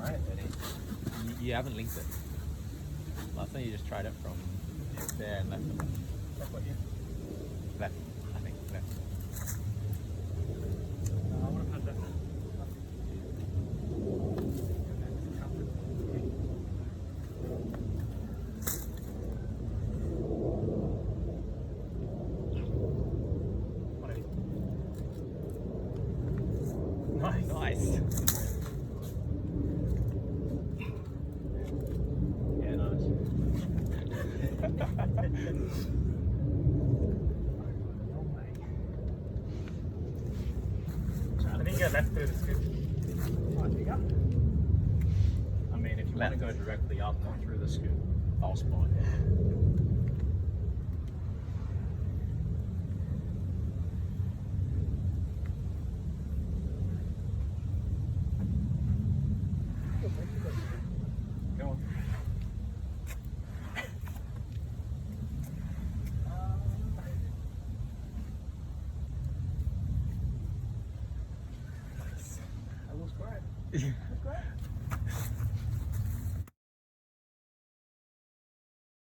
right, Eddie. You haven't linked it. Last time you just tried it from there and left. That's what you. Left, I think. Left. No, I would have had that. Nice. Nice. Yeah, nice. I think you go left through the scoop. I mean, if you want to go directly up, not through the scoop, I'll spawn. Go on. That looks great.